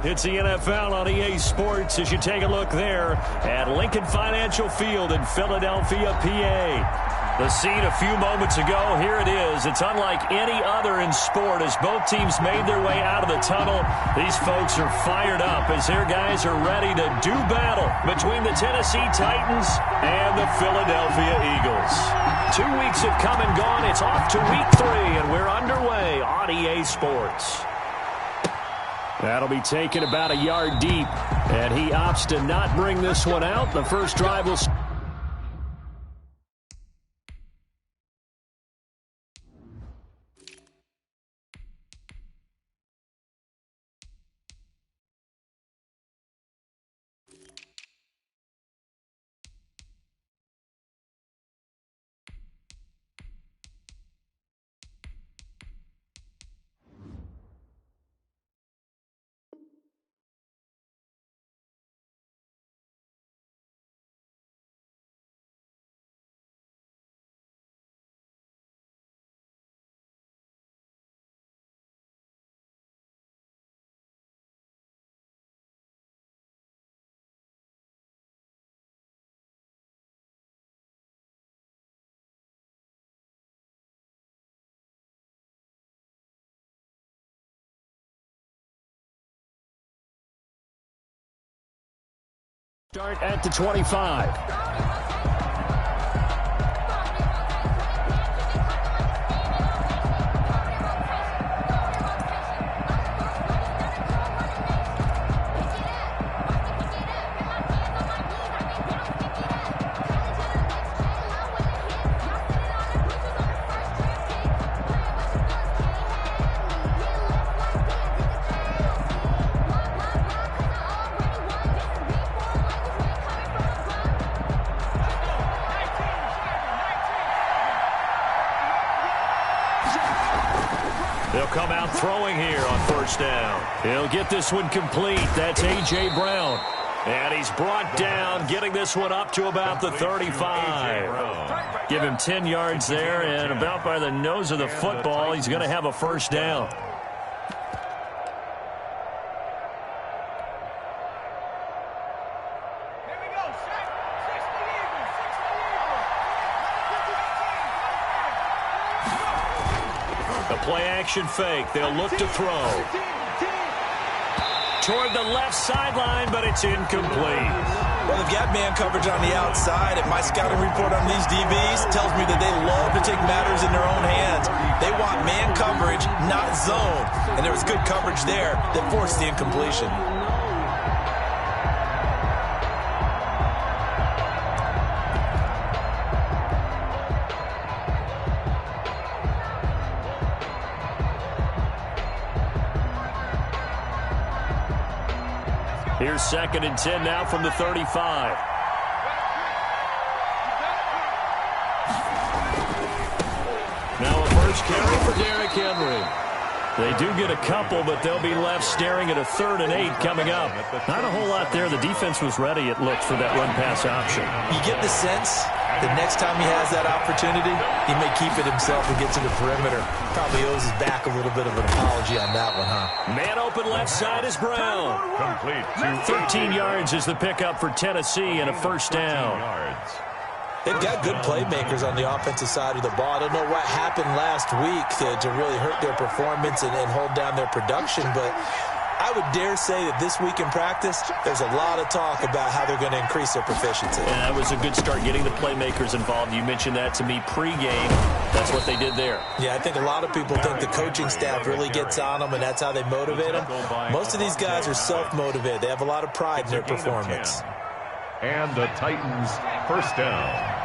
It's the NFL on EA Sports as you take a look there at Lincoln Financial Field in Philadelphia, PA. The scene a few moments ago, here it is. It's unlike any other in sport as both teams made their way out of the tunnel. These folks are fired up as their guys are ready to do battle between the Tennessee Titans and the Philadelphia Eagles. 2 weeks have come and gone. It's off to week 3, and we're underway on EA Sports. That'll be taken about a yard deep, and he opts to not bring this one out. The first drive will... Start at the 25. They'll come out throwing here on first down. He'll get this one complete. That's A.J. Brown. And he's brought down, getting this one up to about the 35. Give him 10 yards there, and about by the nose of the football, he's going to have a first down. Play-action fake. They'll look to throw. Toward the left sideline, but it's incomplete. Well, they've got man coverage on the outside, and my scouting report on these DBs tells me that they love to take matters in their own hands. They want man coverage, not zone. And there was good coverage there that forced the incompletion. Here's 2nd and 10 now from the 35. Now a first carry for Derrick Henry. They do get a couple, but they'll be left staring at a 3rd and 8 coming up. Not a whole lot there. The defense was ready, it looked, for that run-pass option. You get the sense the next time he has that opportunity, he may keep it himself and get to the perimeter. Probably owes his back a little bit of an apology on that one, huh? Man open left side is Brown. Complete. 13 yards is the pickup for Tennessee and a first down. They've got good playmakers on the offensive side of the ball. I don't know what happened last week to really hurt their performance and hold down their production, but I would dare say that this week in practice, there's a lot of talk about how they're going to increase their proficiency. And that was a good start, getting the playmakers involved. You mentioned that to me pregame. That's what they did there. Yeah, I think a lot of people think the coaching staff really gets on them, and that's how they motivate them. Most of these guys are self-motivated. They have a lot of pride in their performance. And the Titans first down.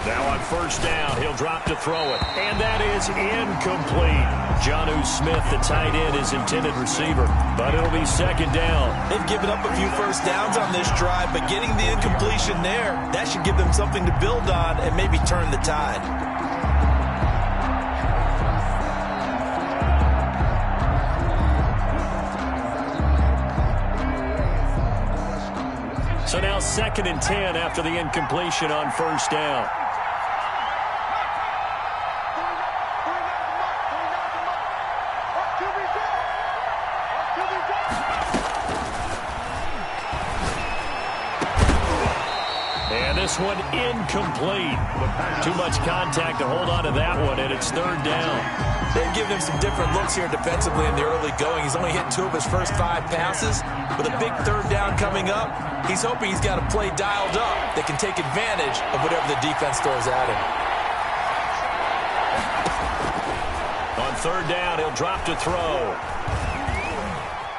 Now on first down, he'll drop to throw it. And that is incomplete. Jonnu Smith, the tight end, is intended receiver. But it'll be 2nd down. They've given up a few first downs on this drive, but getting the incompletion there, that should give them something to build on and maybe turn the tide. So now 2nd and 10 after the incompletion on first down. And this one incomplete. Too much contact to hold on to that one, and it's third down. They've given him some different looks here defensively in the early going. He's only hit 2 of his first 5 passes. With a big third down coming up, he's hoping he's got a play dialed up that can take advantage of whatever the defense throws at him. On third down, he'll drop to throw.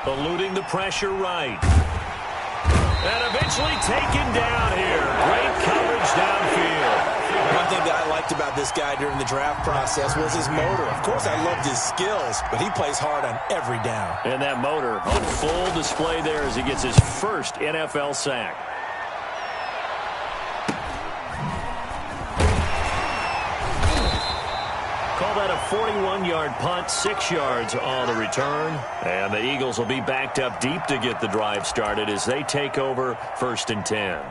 Eluding the pressure right. And eventually taken down here. Great coverage downfield. One thing that I liked about this guy during the draft process was his motor. Of course, I loved his skills, but he plays hard on every down. And that motor on full display there as he gets his first NFL sack. Call that a 41-yard punt, 6 yards on the return. And the Eagles will be backed up deep to get the drive started as they take over 1st and 10.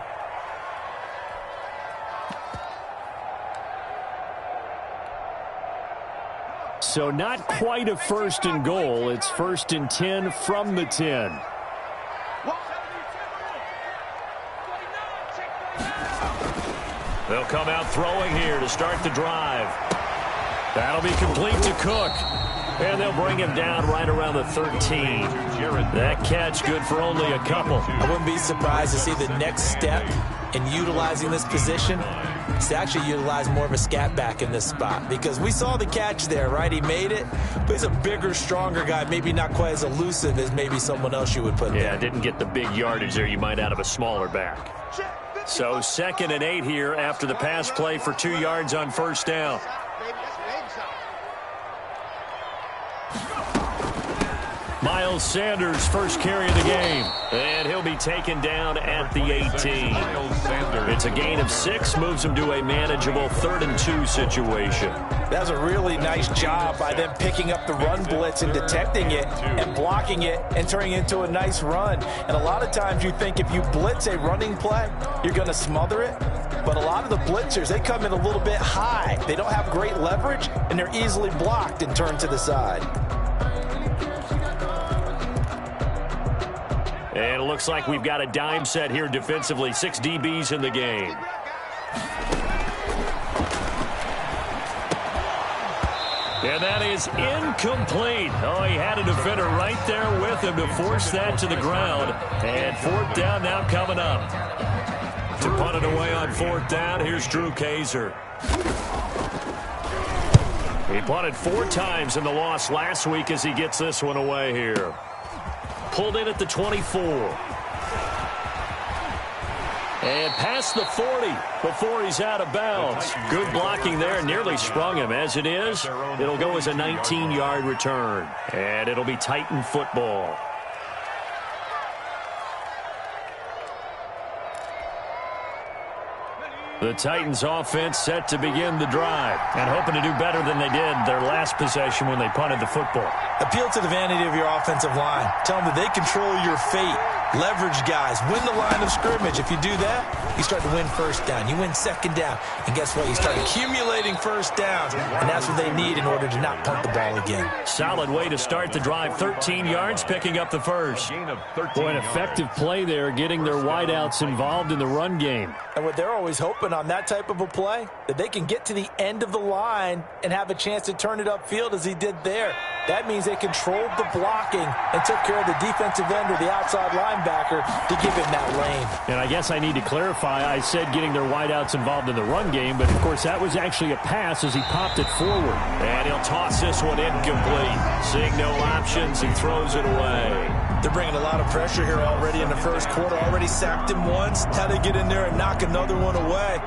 So not quite a 1st and goal. It's 1st and 10 from the 10. They'll come out throwing here to start the drive. That'll be complete to Cook. And they'll bring him down right around the 13. That catch good for only a couple. I wouldn't be surprised to see the next step in utilizing this position is to actually utilize more of a scat back in this spot. Because we saw the catch there, right? He made it, but he's a bigger, stronger guy, maybe not quite as elusive as maybe someone else you would put there. Yeah, didn't get the big yardage there you might out of a smaller back. So 2nd and 8 here after the pass play for 2 yards on 1st down. Miles Sanders, first carry of the game. And he'll be taken down at the 18. It's a gain of 6, moves him to a manageable 3rd and 2 situation. That was a really nice job by them picking up the run blitz and detecting it and blocking it and turning it into a nice run. And a lot of times you think if you blitz a running play, you're going to smother it. But a lot of the blitzers, they come in a little bit high. They don't have great leverage, and they're easily blocked and turned to the side. And it looks like we've got a dime set here defensively. 6 DBs in the game. And that is incomplete. Oh, he had a defender right there with him to force that to the ground. And 4th down now coming up. To punt it away on 4th down, here's Drew Kaiser. He punted 4 times in the loss last week as he gets this one away here. Pulled in at the 24. And past the 40 before he's out of bounds. Good blocking there. Nearly sprung him. As it is, it'll go as a 19-yard return. And it'll be Titan football. The Titans offense set to begin the drive and hoping to do better than they did their last possession when they punted the football. Appeal to the vanity of your offensive line. Tell them that they control your fate. Leverage guys. Win the line of scrimmage. If you do that, you start to win 1st down. You win 2nd down. And guess what? You start accumulating 1st downs. And that's what they need in order to not punt the ball again. Solid way to start the drive. 13 yards, picking up the first. Boy, an effective play there, getting their wideouts involved in the run game. And what they're always hoping on that type of a play, that they can get to the end of the line and have a chance to turn it upfield as he did there. That means they controlled the blocking and took care of the defensive end or the outside linebacker to give him that lane. And I guess I need to clarify, I said getting their wideouts involved in the run game, but of course that was actually a pass as he popped it forward. And he'll toss this one incomplete. Seeing no options, he throws it away. They're bringing a lot of pressure here already in the 1st quarter. Already sacked him once. How to get in there and knock another one away.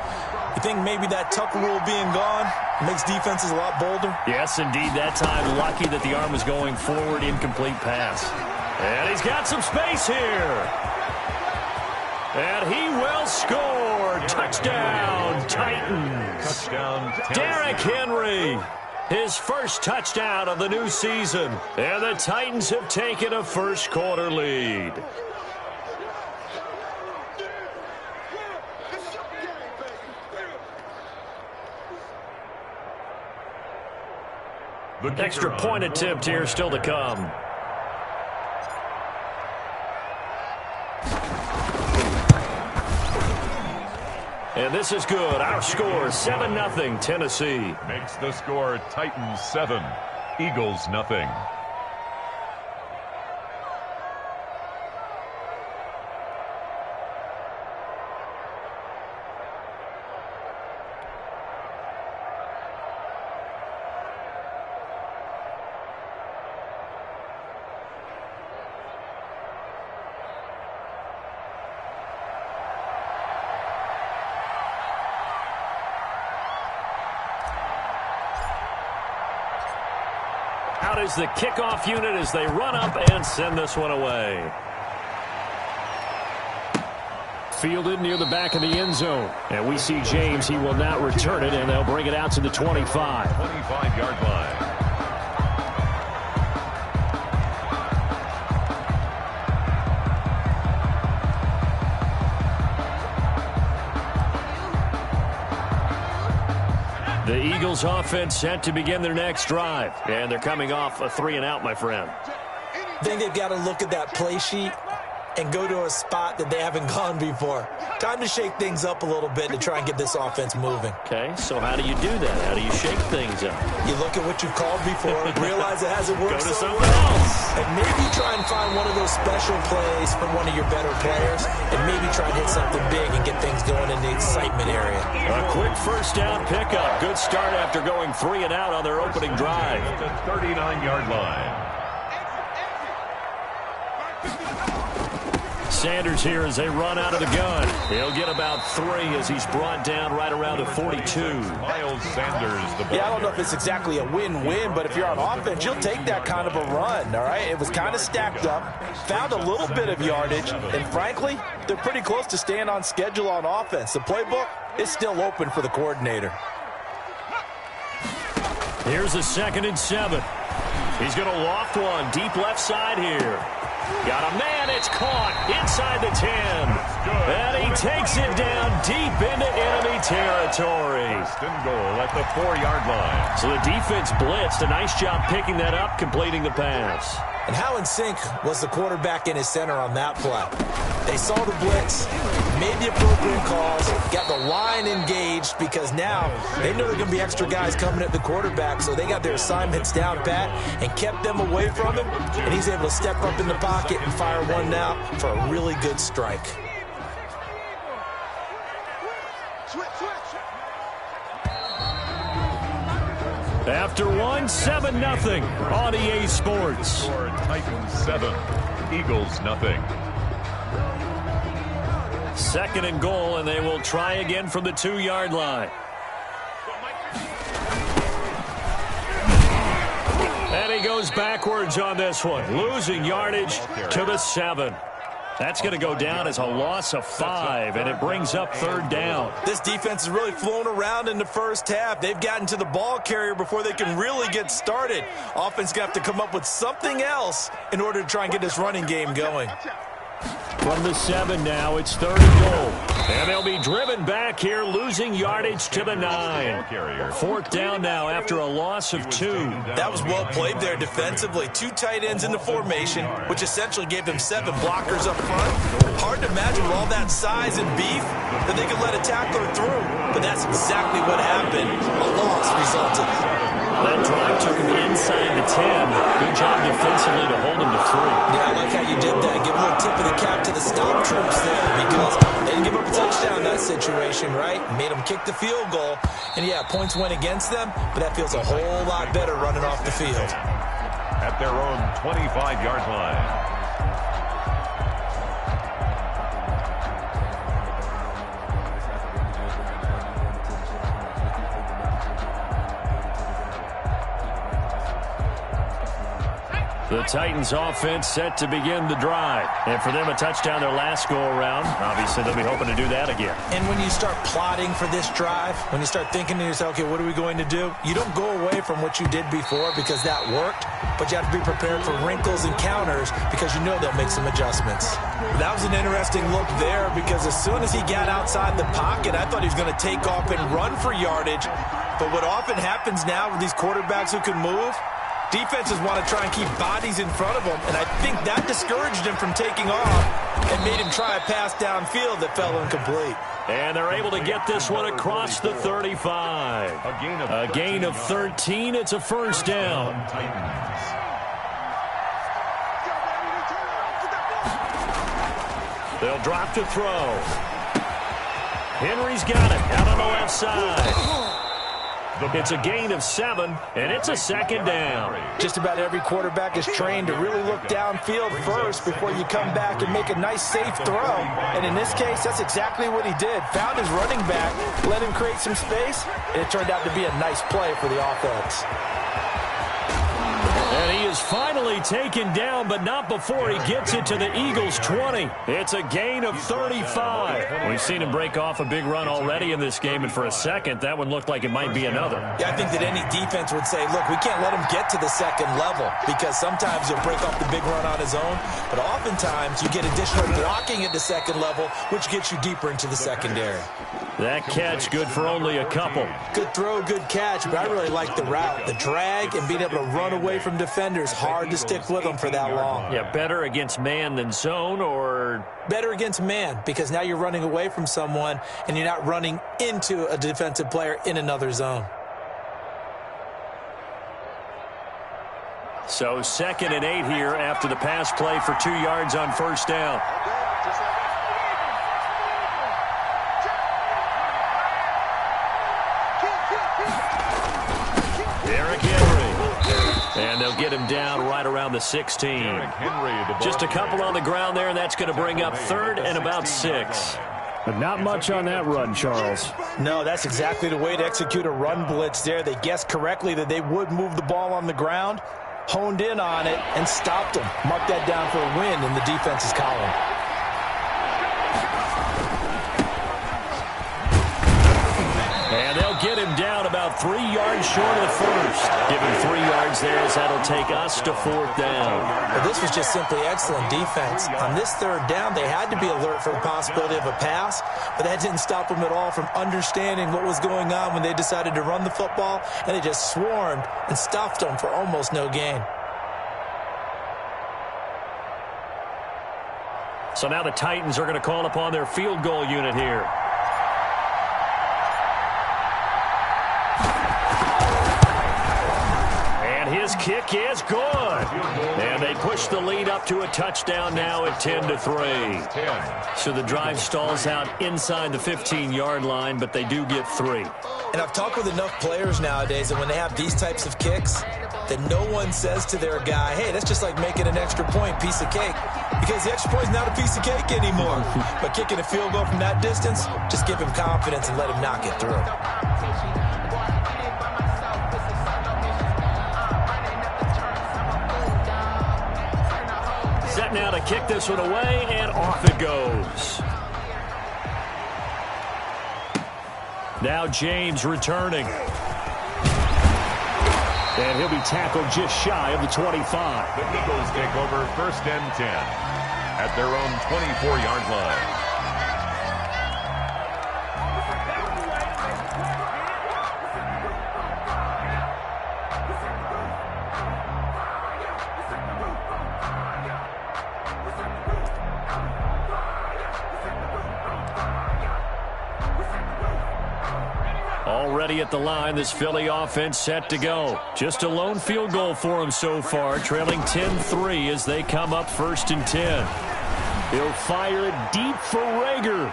You think maybe that tuck rule being gone makes defenses a lot bolder? Yes, indeed. That time, lucky that the arm was going forward. Incomplete pass. And he's got some space here. And he will score. Touchdown, Titans. Touchdown, Derrick Henry. His first touchdown of the new season. And the Titans have taken a 1st quarter lead. Extra point attempt here still to come. And this is good. Our score, 7-0 Tennessee. Makes the score Titans 7, Eagles nothing. Out is the kickoff unit as they run up and send this one away. Fielded near the back of the end zone. And we see James. He will not return it, and they'll bring it out to the 25. 25-yard line. The Eagles offense set to begin their next drive. And they're coming off a 3-and-out, my friend. I think they've got to look at that play sheet and go to a spot that they haven't gone before. Time to shake things up a little bit to try and get this offense moving. Okay, so how do you do that? How do you shake things up? You look at what you've called before, realize it hasn't worked Go to so something well, else. and maybe try and find one of those special plays from one of your better players, and maybe try and hit something big and get things going in the excitement area. A quick first down pickup. Good start after going 3-and-out on their opening drive. The 39-yard line. Sanders here as they run out of the gun. He'll get about 3 as he's brought down right around the 42. Miles Sanders, the ball. Yeah, I don't know if it's exactly a win-win, but if you're on offense, you'll take that kind of a run, all right? It was kind of stacked up, found a little bit of yardage, and frankly, they're pretty close to staying on schedule on offense. The playbook is still open for the coordinator. Here's a 2nd and 7. He's going to loft one deep left side here. Got a man, it's caught inside the 10. And he takes it down deep into enemy territory. First and goal at the 4-yard line. So the defense blitzed. A nice job picking that up, completing the pass. And how in sync was the quarterback in his center on that play? They saw the blitz, made the appropriate calls, got the line engaged because now they know there are going to be extra guys coming at the quarterback, so they got their assignments down pat and kept them away from him, and he's able to step up in the pocket and fire one now for a really good strike. After one, 7-0 on EA Sports. Score Titans 7, Eagles nothing. 2nd and goal, and they will try again from the 2-yard line. And he goes backwards on this one, losing yardage to the 7. That's going to go down as a loss of 5, and it brings up 3rd down. This defense is really flown around in the first half. They've gotten to the ball carrier before they can really get started. Offense got to come up with something else in order to try and get this running game going. From the 7 now, it's 3rd and goal. And they'll be driven back here, losing yardage to the 9. 4th down now after a loss of 2. That was well played there defensively. 2 tight ends in the formation, which essentially gave them 7 blockers up front. Hard to imagine with all that size and beef that they could let a tackler through. But that's exactly what happened. A loss resulted. That drive took him inside the 10. Good job defensively to hold him to 3. Yeah, I like how you did that. Give a little tip of the cap to the stop troops there because they didn't give up a touchdown in that situation, right? Made them kick the field goal. And, yeah, points went against them, but that feels a whole lot better running off the field. At their own 25-yard line. The Titans offense set to begin the drive. And for them, a touchdown their last go-around. Obviously, they'll be hoping to do that again. And when you start plotting for this drive, when you start thinking to yourself, okay, what are we going to do? You don't go away from what you did before because that worked, but you have to be prepared for wrinkles and counters because you know they'll make some adjustments. That was an interesting look there because as soon as he got outside the pocket, I thought he was going to take off and run for yardage. But what often happens now with these quarterbacks who can move, defenses want to try and keep bodies in front of them, and I think that discouraged him from taking off. and made him try a pass downfield that fell incomplete. And they're able to get this one across the 35. A gain of 13. It's a first down. They'll drop to throw. Henry's got it out on the left side. It's a gain of 7, and it's a second down. Just about every quarterback is trained to really look downfield first before you come back and make a nice, safe throw. And in this case, that's exactly what he did. Found his running back, let him create some space, and it turned out to be a nice play for the offense. And he is finally taken down, but not before he gets it to the Eagles' 20. It's a gain of 35. We've seen him break off a big run already in this game, and for a second, that one looked like it might be another. Yeah, I think that any defense would say, look, we can't let him get to the second level, because sometimes he'll break off the big run on his own, but oftentimes you get additional blocking at the second level, which gets you deeper into the secondary. That catch good for only a couple. Good throw, good catch, but I really like the route. The drag and being able to run away from defenders, hard to stick with them for that long. Yeah, better against man than zone, or? Better against man, because now you're running away from someone and you're not running into a defensive player in another zone. So 2nd and 8 here after the pass play for 2 yards on first down. And they'll get him down right around the 16. Just a couple on the ground there, and that's going to bring up 3rd and about 6. But not much on that run, Charles. No, that's exactly the way to execute a run blitz there. They guessed correctly that they would move the ball on the ground, honed in on it, and stopped them. Mark that down for a win in the defense's column. And they'll get him down about 3 yards short of the first. Give him 3 yards there as that'll take us to 4th down. Well, this was just simply excellent defense. On this 3rd down, they had to be alert for the possibility of a pass, but that didn't stop them at all from understanding what was going on when they decided to run the football, and they just swarmed and stuffed them for almost no gain. So now the Titans are going to call upon their field goal unit here. His kick is good. And they push the lead up to a touchdown now at 10-3. So the drive stalls out inside the 15-yard line, but they do get 3. And I've talked with enough players nowadays that when they have these types of kicks, that no one says to their guy, hey, that's just like making an extra point, piece of cake. Because the extra point is not a piece of cake anymore. But kicking a field goal from that distance, just give him confidence and let him knock it through. Set now to kick this one away, and off it goes. Now James returning. And he'll be tackled just shy of the 25. The Eagles take over 1st and 10 at their own 24-yard line. Already at the line, this Philly offense set to go. Just a lone field goal for them so far, trailing 10-3 as they come up 1st and 10. He'll fire it deep for Rager.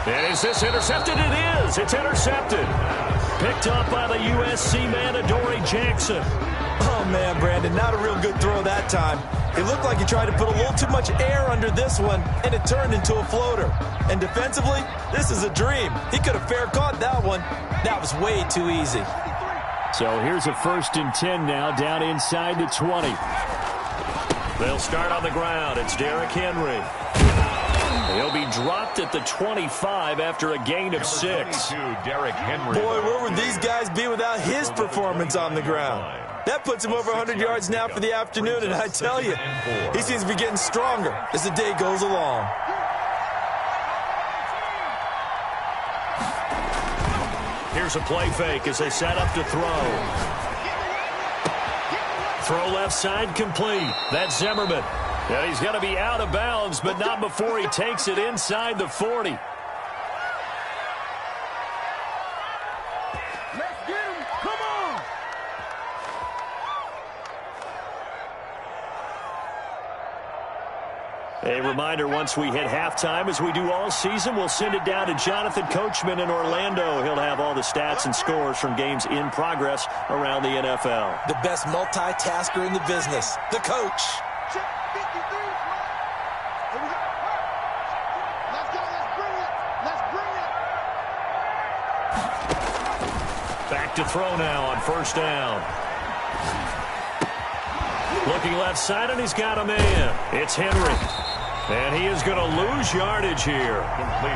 And is this intercepted? It is. It's intercepted. Picked up by the USC man, Adoree Jackson. Oh, man, Brandon, not a real good throw that time. It looked like he tried to put a little too much air under this one, and it turned into a floater. And defensively, this is a dream. He could have fair caught that one. That was way too easy. So here's a 1st and 10 now, down inside the 20. They'll start on the ground. It's Derrick Henry. He'll be dropped at the 25 after a gain of 6. Derrick Henry. Boy, where would these guys be without his performance on the ground? That puts him over 100 yards now for the afternoon, and I tell you, he seems to be getting stronger as the day goes along. Here's a play fake as they set up to throw. Throw left side complete. That's Zimmerman. And he's going to be out of bounds, but not before he takes it inside the 40. Let's get him. Come on. A reminder, once we hit halftime, as we do all season, we'll send it down to Jonathan Coachman in Orlando. He'll have all the stats and scores from games in progress around the NFL. The best multitasker in the business, the coach. Check 53. Here we go. Let's go. Let's bring it. Let's bring it. Back to throw now on first down. Looking left side, and he's got a man. It's Henry. And he is going to lose yardage here.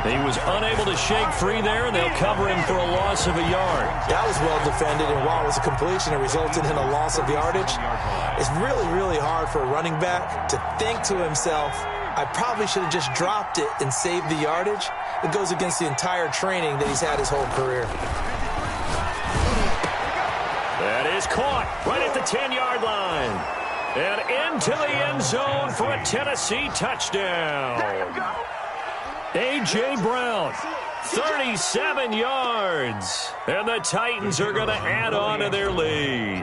He was unable to shake free there, and they'll cover him for a loss of a yard. That was well defended, and while it was a completion, it resulted in a loss of yardage. It's really, really hard for a running back to think to himself, I probably should have just dropped it and saved the yardage. It goes against the entire training that he's had his whole career. That is caught right at the 10-yard line. And into the end zone for a Tennessee touchdown. A.J. Brown, 37 yards. And the Titans are going to add on to their lead.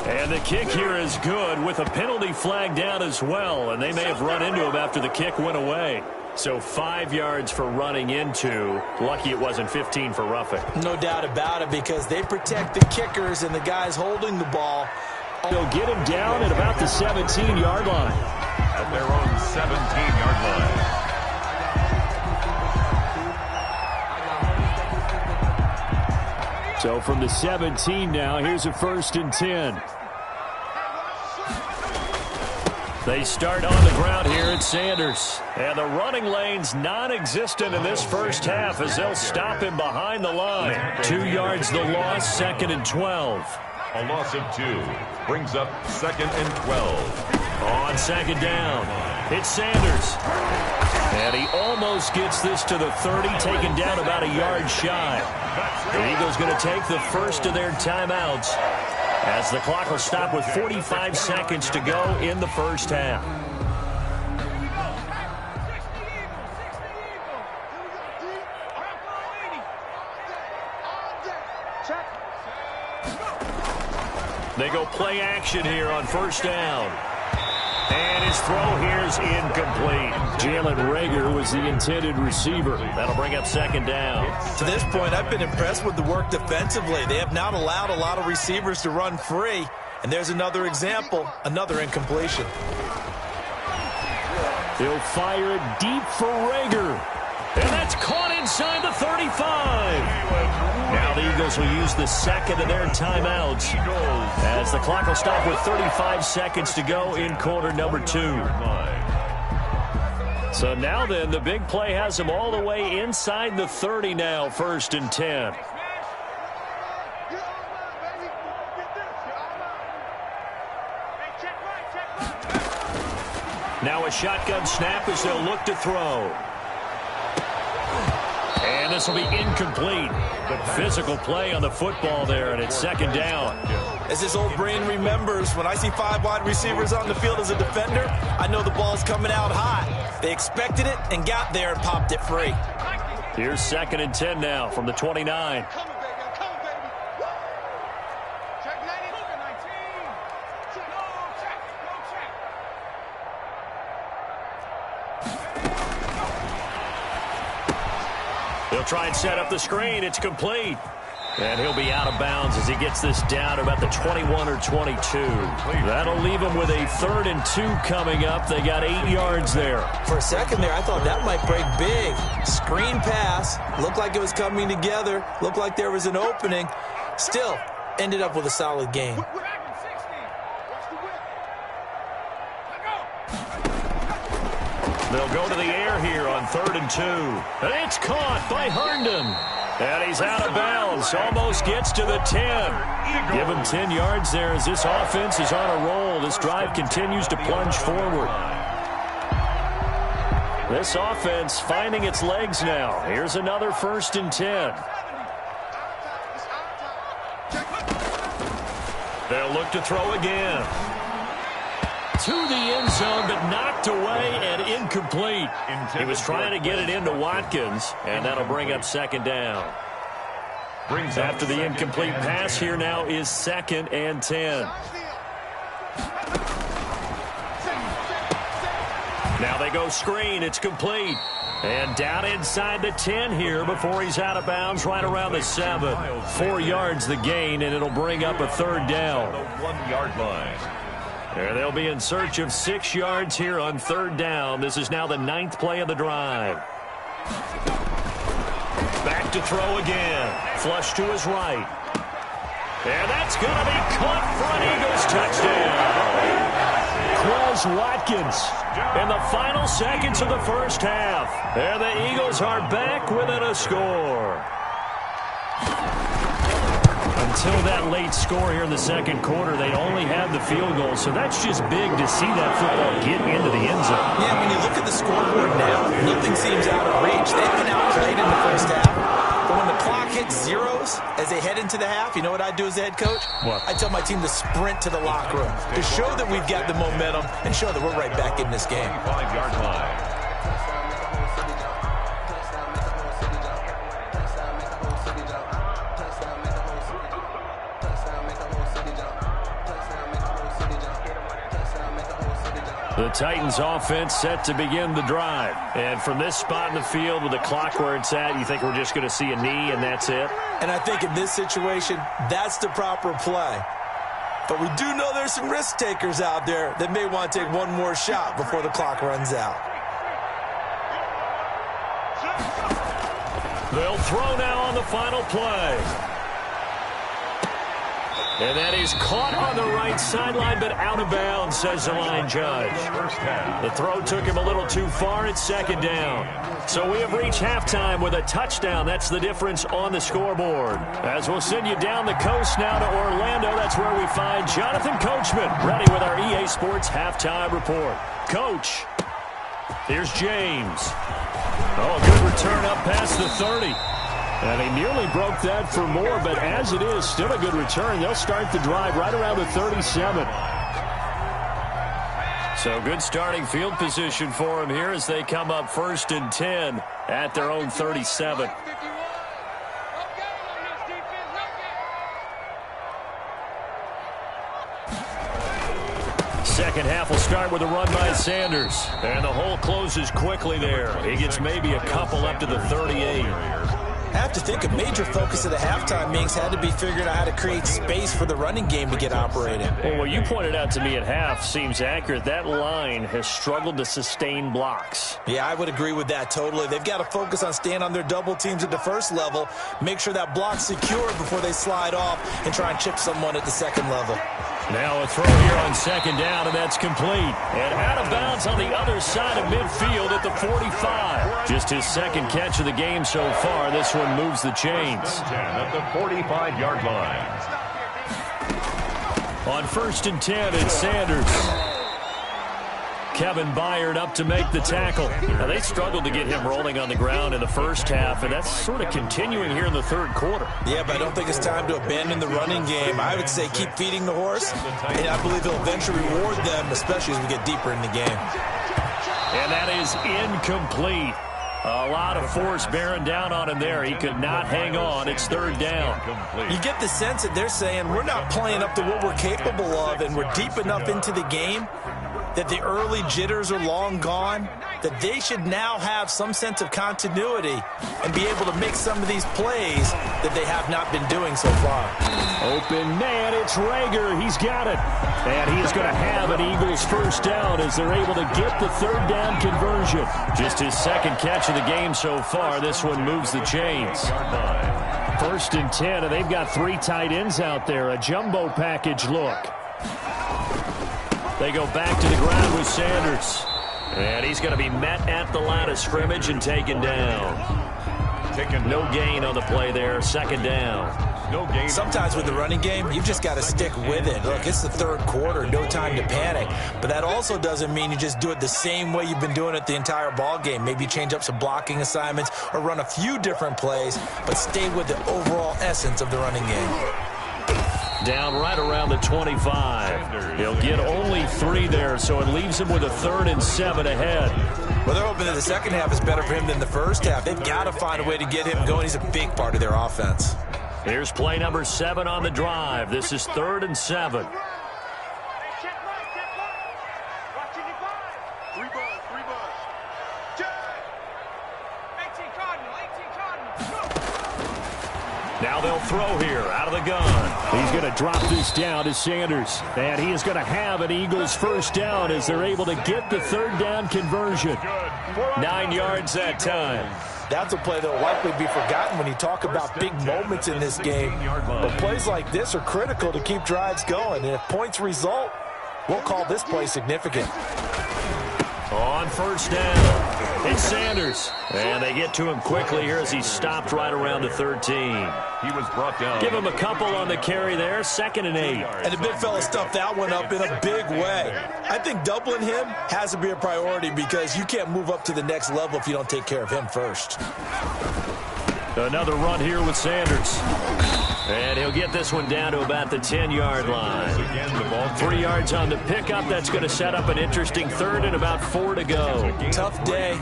And the kick here is good with a penalty flag down as well. And they may have run into him after the kick went away. So 5 yards for running into. Lucky it wasn't 15 for roughing. No doubt about it, because they protect the kickers and the guys holding the ball. They'll get him down at about the 17-yard line. At their own 17-yard line. So from the 17 now, here's a 1st and 10. They start on the ground here at Sanders. And the running lane's non-existent in this first half as they'll stop him behind the line. 2 yards the loss, 2nd and 12. A loss of 2 brings up 2nd and 12. On 2nd down, it's Sanders. And he almost gets this to the 30, taken down about a yard shy. The Eagles going to take the first of their timeouts, as the clock will stop with 45 seconds to go in the first half. They go play action here on first down. And his throw here is incomplete. Jalen Reagor was the intended receiver. That'll bring up 2nd down. To this point, I've been impressed with the work defensively. They have not allowed a lot of receivers to run free. And there's another example, another incompletion. He'll fire it deep for Reagor. And that's caught inside the 35. Now the Eagles will use the 2nd of their timeouts, as the clock will stop with 35 seconds to go in quarter number 2. So now then, the big play has them all the way inside the 30 now, 1st and 10. Now a shotgun snap as they'll look to throw. And this will be incomplete. The physical play on the football there, and it's 2nd down. As his old brain remembers, when I see 5 wide receivers on the field as a defender, I know the ball's coming out hot. They expected it and got there and popped it free. Here's 2nd and 10 now from the 29. They'll try and set up the screen. It's complete. And he'll be out of bounds as he gets this down to about the 21 or 22. That'll leave him with a 3rd and 2 coming up. They got 8 yards there. For a second there, I thought that might break big. Screen pass. Looked like it was coming together. Looked like there was an opening. Still, ended up with a solid game. They'll go to the air here on 3rd and 2. And it's caught by Herndon. And he's out of bounds. Almost gets to the 10. Give him 10 yards there as this offense is on a roll. This drive continues to plunge forward. This offense finding its legs now. Here's another 1st and 10. They'll look to throw again. To the end zone, but knocked away and incomplete. He was trying to get it into Watkins, and that'll bring up second down. After the incomplete pass, here now is 2nd and 10. Now they go screen. It's complete. And down inside the 10 here before he's out of bounds right around the 7. 4 yards the gain, and it'll bring up a third down. The 1-yard line. And they'll be in search of 6 yards here on third down. This is now the 9th play of the drive. Back to throw again. Flush to his right. And that's going to be caught for an Eagles touchdown. Quez Watkins in the final seconds of the first half. And the Eagles are back within a score. Until that late score here in the second quarter, they only had the field goal, so that's just big to see that football get into the end zone. Yeah, when you look at the scoreboard now, nothing seems out of reach. They've been outplayed in the first half. But when the clock hits zeros as they head into the half, you know what I do as the head coach? What? I tell my team to sprint to the locker room to show that we've got the momentum and show that we're right back in this game. 5-yard line. The Titans offense set to begin the drive. And from this spot in the field with the clock where it's at, you think we're just going to see a knee and that's it? And I think in this situation, that's the proper play. But we do know there's some risk takers out there that may want to take one more shot before the clock runs out. They'll throw now on the final play. And that is caught on the right sideline, but out of bounds, says the line judge. The throw took him a little too far. It's second down. So we have reached halftime with a touchdown. That's the difference on the scoreboard. As we'll send you down the coast now to Orlando, that's where we find Jonathan Coachman, ready with our EA Sports halftime report. Coach, here's James. Oh, good return up past the 30. And he nearly broke that for more, but as it is, still a good return. They'll start the drive right around the 37. So good starting field position for him here as they come up 1st and 10 at their own 37. Second half will start with a run by Sanders. And the hole closes quickly there. He gets maybe a couple up to the 38. I have to think a major focus of the halftime meetings had to be figuring out how to create space for the running game to get operating. Well, what you pointed out to me at half seems accurate. That line has struggled to sustain blocks. Yeah, I would agree with that totally. They've got to focus on staying on their double teams at the first level, make sure that block's secure before they slide off and try and chip someone at the second level. Now a throw here on second down, and that's complete. And out of bounds on the other side of midfield at the 45. Just his second catch of the game so far. This one moves the chains. 10 at the 45-yard line. On 1st and 10, it's Sanders. Kevin Byard up to make the tackle. Now, they struggled to get him rolling on the ground in the first half, and that's sort of continuing here in the third quarter. Yeah, but I don't think it's time to abandon the running game. I would say keep feeding the horse, and I believe he'll eventually reward them, especially as we get deeper in the game. And that is incomplete. A lot of force bearing down on him there. He could not hang on. It's third down. You get the sense that they're saying we're not playing up to what we're capable of, and we're deep enough into the game that the early jitters are long gone, that they should now have some sense of continuity and be able to make some of these plays that they have not been doing so far. Open man, it's Rager. He's got it. And he is going to have an Eagles first down as they're able to get the third down conversion. Just his second catch of the game so far. This one moves the chains. 1st and 10, and they've got 3 tight ends out there. A jumbo package look. They go back to the ground with Sanders. And he's going to be met at the line of scrimmage and taken down. No gain on the play there. Second down. No gain. Sometimes with the running game, you've just got to stick with it. Look, it's the third quarter. No time to panic. But that also doesn't mean you just do it the same way you've been doing it the entire ball game. Maybe change up some blocking assignments or run a few different plays, but stay with the overall essence of the running game. Down right around the 25. He'll get only 3 there, so it leaves him with a 3rd and 7 ahead. Well, they're hoping that the second half is better for him than the first half. They've got to find a way to get him going. He's a big part of their offense. Here's play number 7 on the drive. This is 3rd and 7. Now they'll throw here out of the gun. He's going to drop this down to Sanders. And he is going to have an Eagles first down as they're able to get the 3rd down conversion. 9 yards that time. That's a play that will likely be forgotten when you talk about big moments in this game. But plays like this are critical to keep drives going. And if points result, we'll call this play significant. On first down, it's Sanders. And they get to him quickly here as he's stopped right around the 13. He was brought down. Give him a couple on the carry there. 2nd and 8. And the big fella stuffed that one up in a big way. I think doubling him has to be a priority because you can't move up to the next level if you don't take care of him first. Another run here with Sanders. And he'll get this one down to about the 10-yard line. 3 yards on the pickup. That's going to set up an interesting 3rd and about 4 to go. Tough day,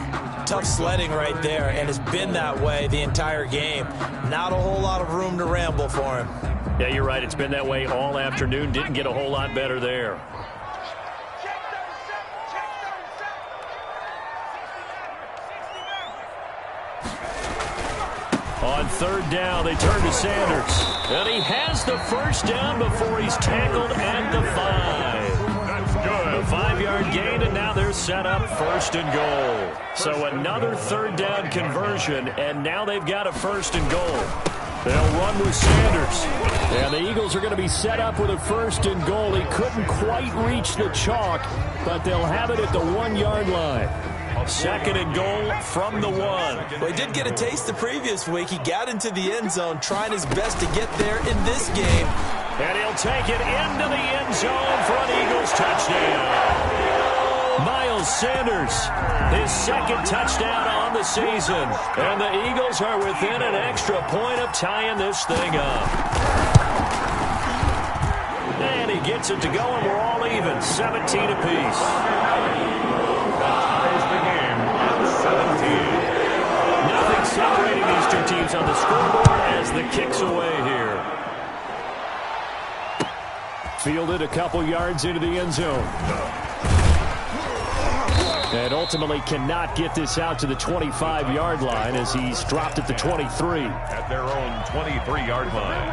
tough sledding right there, and it's been that way the entire game. Not a whole lot of room to ramble for him. Yeah, you're right. It's been that way all afternoon. Didn't get a whole lot better there. On 3rd down, they turn to Sanders. And he has the first down before he's tackled at the 5. That's good. A 5-yard gain, and now they're set up 1st and goal. So another 3rd down conversion, and now they've got a 1st and goal. They'll run with Sanders. And the Eagles are going to be set up with a 1st and goal. He couldn't quite reach the chalk, but they'll have it at the 1-yard line. 2nd and goal from the 1. Well, he did get a taste the previous week. He got into the end zone trying his best to get there in this game. And he'll take it into the end zone for an Eagles touchdown. Miles Sanders, his 2nd touchdown on the season. And the Eagles are within an extra point of tying this thing up. And he gets it to go, and we're all even, 17 apiece. Nothing separating these two teams on the scoreboard as the kick's away here. Fielded a couple yards into the end zone. And ultimately cannot get this out to the 25-yard line as he's dropped at the 23. At their own 23-yard line.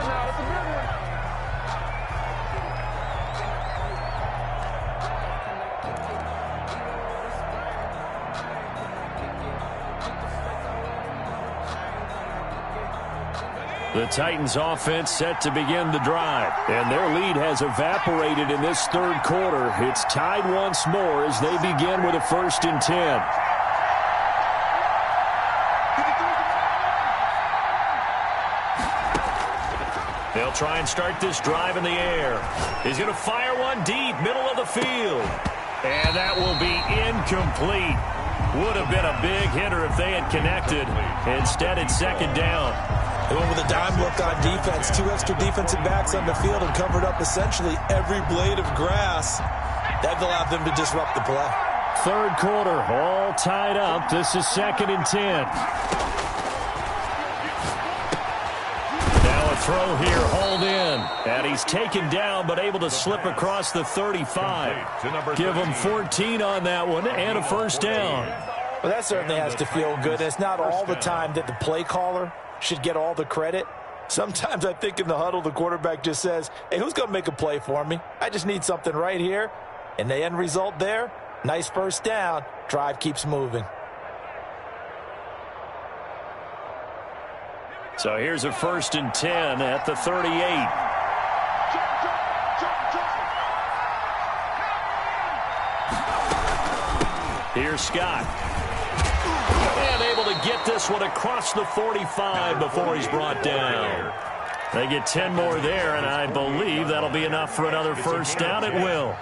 The Titans offense set to begin the drive. And their lead has evaporated in this 3rd quarter. It's tied once more as they begin with a 1st and 10. They'll try and start this drive in the air. He's going to fire one deep, middle of the field. And that will be incomplete. Would have been a big hitter if they had connected. Instead, it's 2nd down. They went with a dime look on defense. 2 extra defensive backs on the field and covered up essentially every blade of grass. That allowed them to disrupt the play. 3rd quarter, all tied up. This is 2nd and 10. Now a throw here, hauled in. And he's taken down, but able to slip across the 35. Give him 14 on that one and a 1st down. Well, that certainly has to feel good. It's not all the time that the play caller should get all the credit. Sometimes I think in the huddle, the quarterback just says, hey, who's going to make a play for me? I just need something right here. And the end result there, nice 1st down. Drive keeps moving. So here's a 1st and 10 at the 38. Here's Scott. And able to get this one across the 45 before he's brought down. They get 10 more there, and I believe that'll be enough for another 1st down. It will.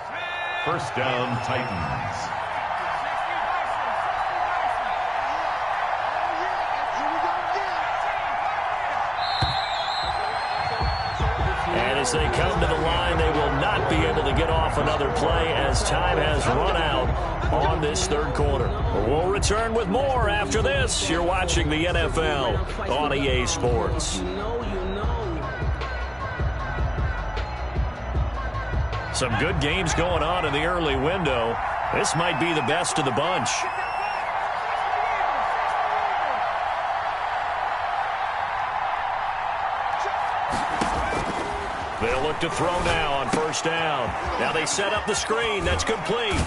1st down, Titans. As they come to the line, they will not be able to get off another play as time has run out on this third quarter. We'll return with more after this. You're watching the NFL on EA Sports. Some good games going on in the early window. This might be the best of the bunch. They'll look to throw now on first down. Now they set up the screen. That's complete.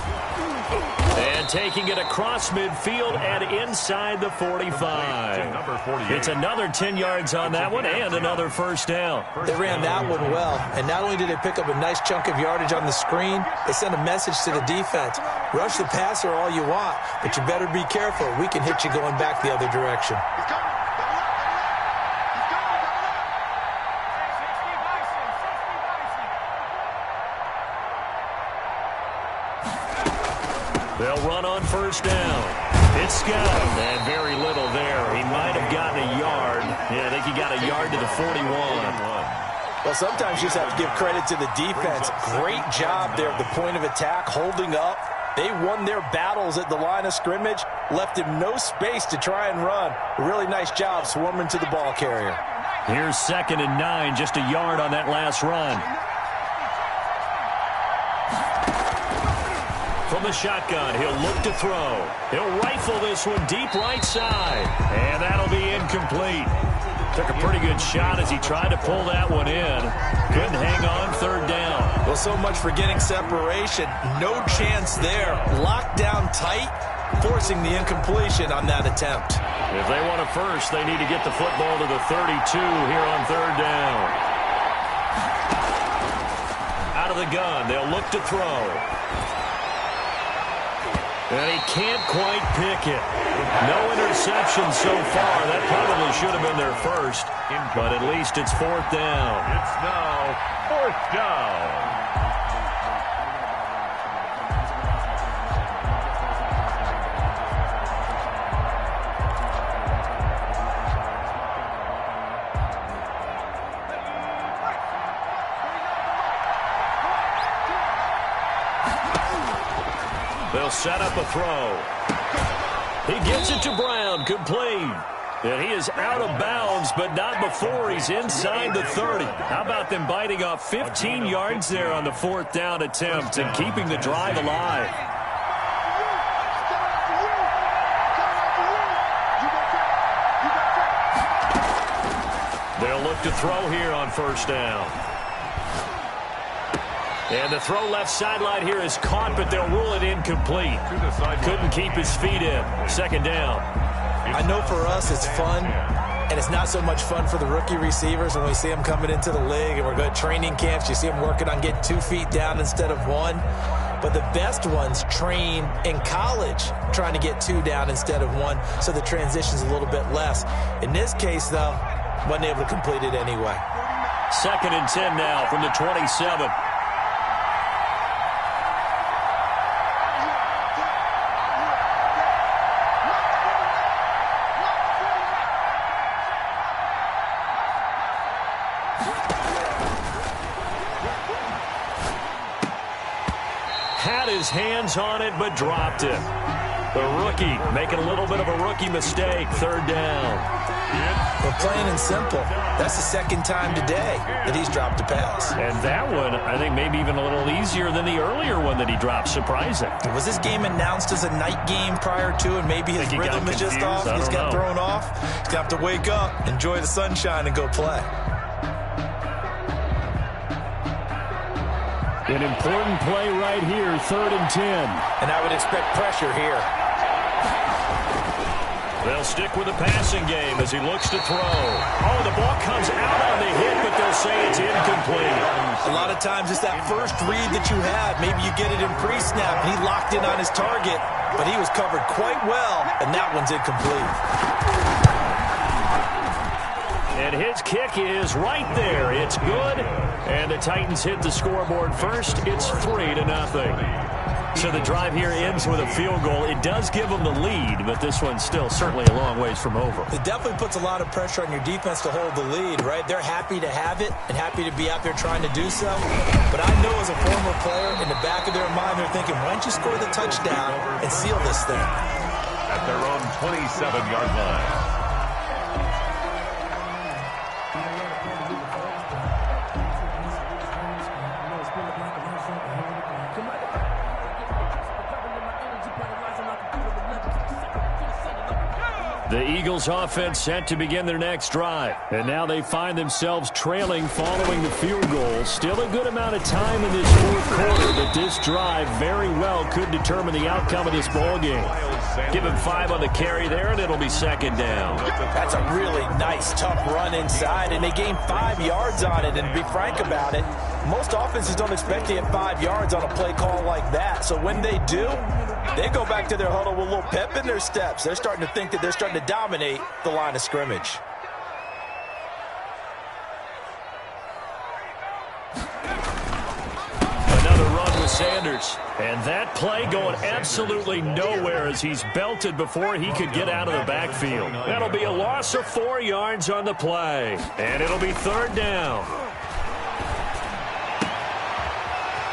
And taking it across midfield and inside the 45. It's another 10 yards on that one and another first down. They ran that one well, and not only did they pick up a nice chunk of yardage on the screen, they sent a message to the defense. Rush the passer all you want, but you better be careful. We can hit you going back the other direction. They'll run on first down. It's Scott, and very little there. He might have gotten a yard. Yeah, I think he got a yard to the 41. Well, sometimes you just have to give credit to the defense. Great job there at the point of attack, holding up. They won their battles at the line of scrimmage, left him no space to try and run. A really nice job swarming to the ball carrier. Here's 2nd and 9, just a yard on that last run. From the shotgun, he'll look to throw. He'll rifle this one deep right side. And that'll be incomplete. Took a pretty good shot as he tried to pull that one in. Couldn't hang on third down. Well, so much for getting separation. No chance there. Locked down tight, forcing the incompletion on that attempt. If they want a first, they need to get the football to the 32 here on third down. Out of the gun, they'll look to throw. And he can't quite pick it. No interception so far. That probably should have been their first. But at least it's 4th down. It's now 4th down. They'll set up a throw. He gets it to Brown, complete. And he is out of bounds, but not before he's inside the 30. How about them biting off 15 yards there on the 4th down attempt and keeping the drive alive? They'll look to throw here on first down. And the throw left sideline here is caught, but they'll rule it incomplete. Couldn't keep his feet in. 2nd down. I know for us it's fun, and it's not so much fun for the rookie receivers when we see them coming into the league and we're going to training camps. You see them working on getting 2 feet down instead of 1. But the best ones train in college trying to get 2 down instead of 1, so the transition's a little bit less. In this case, though, wasn't able to complete it anyway. 2nd and 10 now from the 27. Had his hands on it, but dropped it. The rookie making a little bit of a rookie mistake. 3rd down. Well, plain and simple, that's the 2nd time today that he's dropped a pass. And that one, I think, maybe even a little easier than the earlier one that he dropped. Surprising. Was this game announced as a night game prior to, and maybe his rhythm is just off? He's got thrown off. He's going to have to wake up, enjoy the sunshine, and go play. An important play right here, 3rd and 10. And I would expect pressure here. They'll stick with the passing game as he looks to throw. Oh, the ball comes out on the hit, but they'll say it's incomplete. A lot of times it's that first read that you have. Maybe you get it in pre-snap, and he locked in on his target, but he was covered quite well, and that one's incomplete. And his kick is right there. It's good. And the Titans hit the scoreboard first. It's 3-0. So the drive here ends with a field goal. It does give them the lead, but this one's still certainly a long ways from over. It definitely puts a lot of pressure on your defense to hold the lead, right? They're happy to have it and happy to be out there trying to do so. But I know as a former player, in the back of their mind, they're thinking, why don't you score the touchdown and seal this thing? At their own 27-yard line. The Eagles offense set to begin their next drive. And now they find themselves trailing following the field goal. Still a good amount of time in this fourth quarter, but this drive very well could determine the outcome of this ball game. Give him 5 on the carry there, and it'll be second down. That's a really nice, tough run inside, and they gained 5 yards on it. And to be frank about it, most offenses don't expect to get 5 yards on a play call like that. So when they do, they go back to their huddle with a little pep in their steps. They're starting to think that they're starting to dominate the line of scrimmage. Another run with Sanders. And that play going absolutely nowhere as he's belted before he could get out of the backfield. That'll be a loss of 4 yards on the play. And it'll be third down.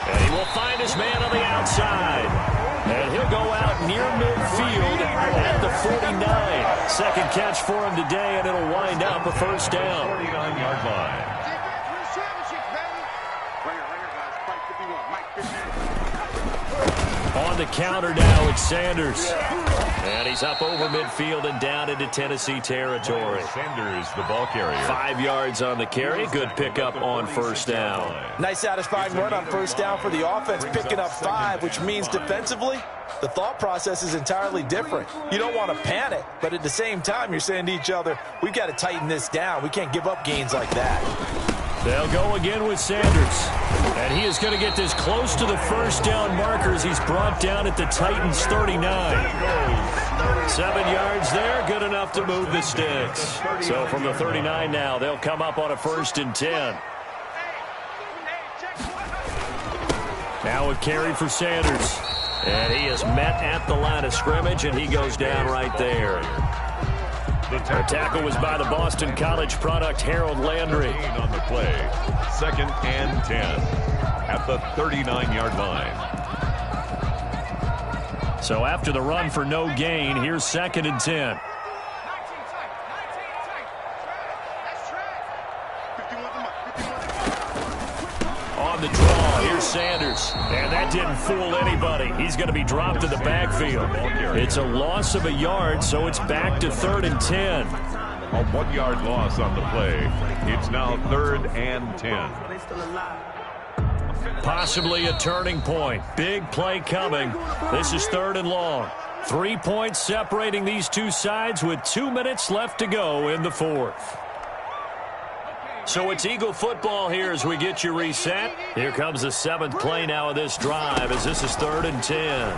And he will find his man on the outside. And he'll go out near midfield at the 49. Second catch for him today, and it'll wind up a first down. 49-yard line. On the counter now, it's Sanders. And he's up over midfield and down into Tennessee territory. Sanders, the ball carrier. 5 yards on the carry. Good pickup on first down. Nice satisfying run on first down for the offense, picking up 5, which means defensively, the thought process is entirely different. You don't want to panic, but at the same time, you're saying to each other, we've got to tighten this down. We can't give up gains like that. They'll go again with Sanders. And he is going to get this close to the first down markers. He's brought down at the Titans' 39. 7 yards there, good enough to move the sticks. So from the 39 now, they'll come up on a 1st and 10. Now a carry for Sanders. And he is met at the line of scrimmage, and he goes down right there. The tackle was by the Boston College product, Harold Landry. On the play, 2nd and 10 at the 39-yard line. So after the run for no gain, here's 2nd and 10. On the draw, here's Sanders. And that didn't fool anybody. He's going to be dropped to the backfield. It's a loss of a yard, so it's back to 3rd and 10. A 1-yard loss on the play. It's now 3rd and 10. Possibly a turning point. Big play coming. This is 3rd and long. 3 points separating these two sides with 2 minutes left to go in the 4th. So it's Eagle football here as we get you reset. Here comes the 7th play now of this drive as this is 3rd and 10.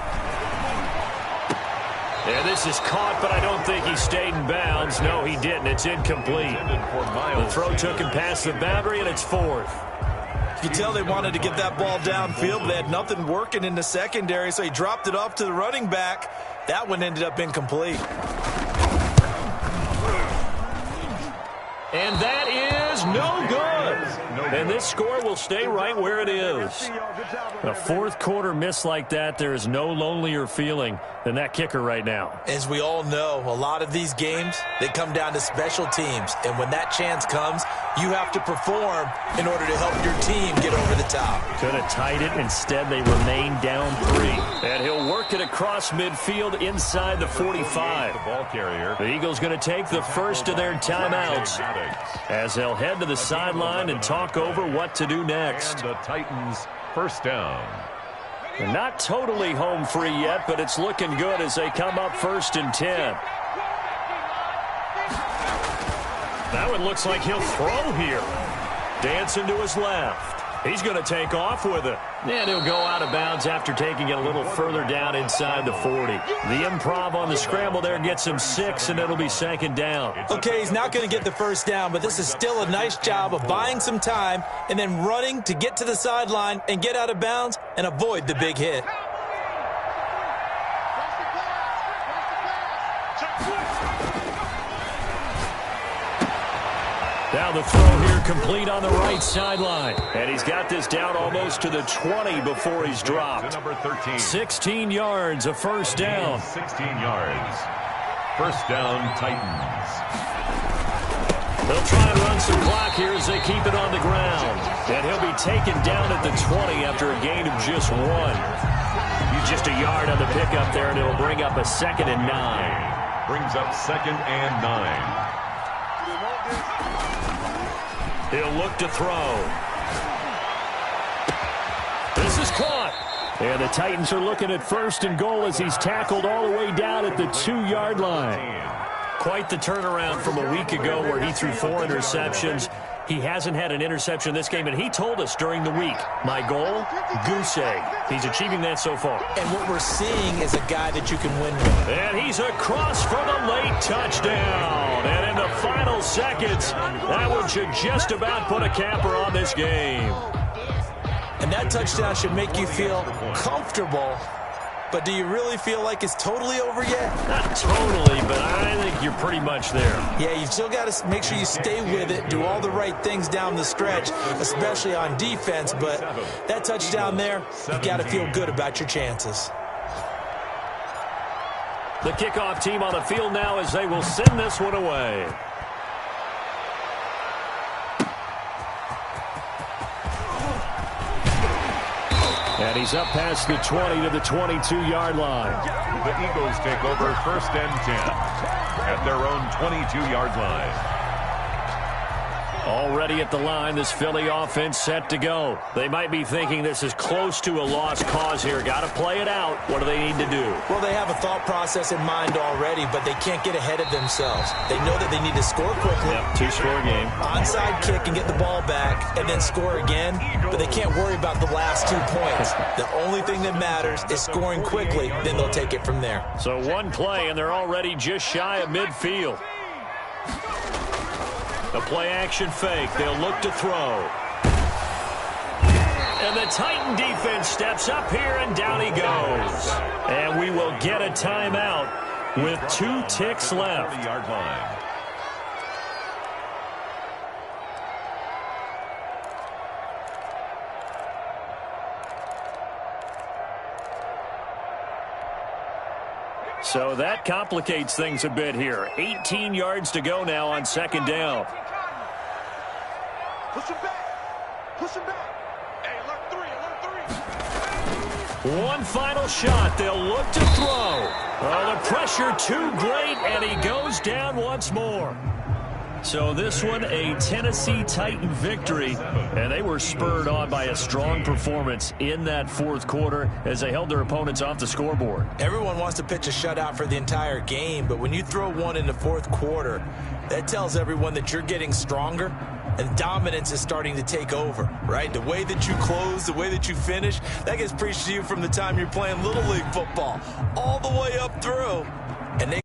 And this is caught, but I don't think he stayed in bounds. No, he didn't. It's incomplete. The throw took him past the boundary, and it's 4th. You can tell they wanted to get that ball downfield, but they had nothing working in the secondary, so he dropped it off to the running back. That one ended up incomplete. And that is no good. And this score will stay right where it is. A 4th quarter miss like that, there is no lonelier feeling than that kicker right now. As we all know, a lot of these games, they come down to special teams. And when that chance comes, you have to perform in order to help your team get over the top. Could have tied it. Instead, they remain down 3. And he'll work it across midfield inside the 45. The ball carrier. The Eagles going to take the first of their timeouts as they'll head to the sideline and talk over what to do next. And the Titans' first down. They're not totally home free yet, but it's looking good as they come up 1st and 10. That one looks like he'll throw here. Dancing to his left. He's going to take off with it. And he'll go out of bounds after taking it a little further down inside the 40. The improv on the scramble there gets him 6, and it'll be 2nd down. Okay, he's not going to get the first down, but this is still a nice job of buying some time and then running to get to the sideline and get out of bounds and avoid the big hit. Now the throw here complete on the right sideline. And he's got this down almost to the 20 before he's dropped. Number 13. 16 yards, a first down. 16 yards. First down, Titans. They'll try and run some clock here as they keep it on the ground. And he'll be taken down at the 20 after a gain of just 1. He's just a yard on the pickup there, and it'll bring up a 2nd and 9. Brings up 2nd and 9. He'll look to throw. This is caught. And the Titans are looking at 1st and goal as he's tackled all the way down at the 2-yard line. Quite the turnaround from a week ago where he threw 4 interceptions. He hasn't had an interception this game, and he told us during the week, my goal, goose egg. He's achieving that so far. And what we're seeing is a guy that you can win with. And he's across for the late touchdown. And in the final seconds, that one should just about put a capper on this game. And that touchdown should make you feel comfortable. But do you really feel like it's totally over yet? Not totally, but I think you're pretty much there. Yeah, you've still got to make sure you stay with it, do all the right things down the stretch, especially on defense. But that touchdown there, you've got to feel good about your chances. The kickoff team on the field now as they will send this one away. And he's up past the 20 to the 22-yard line. The Eagles take over 1st and 10 at their own 22-yard line. Already at the line, this Philly offense set to go. They might be thinking this is close to a lost cause here. Got to play it out. What do they need to do? Well, they have a thought process in mind already, but they can't get ahead of themselves. They know that they need to score quickly. Yep, 2-score game. Onside kick and get the ball back and then score again, but they can't worry about the last 2 points. The only thing that matters is scoring quickly, then they'll take it from there. So one play, and they're already just shy of midfield. A play-action fake. They'll look to throw. And the Titan defense steps up here, and down he goes. And we will get a timeout with 2 ticks left. 30-yard line. So that complicates things a bit here. 18 yards to go now on 2nd down. Push him back. Push him back. Hey, alert 3. One final shot. They'll look to throw. Oh, the pressure too great, and he goes down once more. So this one, a Tennessee Titan victory, and they were spurred on by a strong performance in that 4th quarter as they held their opponents off the scoreboard. Everyone wants to pitch a shutout for the entire game, but when you throw one in the 4th quarter, that tells everyone that you're getting stronger and dominance is starting to take over, right? The way that you close, the way that you finish, that gets preached to you from the time you're playing Little League football all the way up through. And they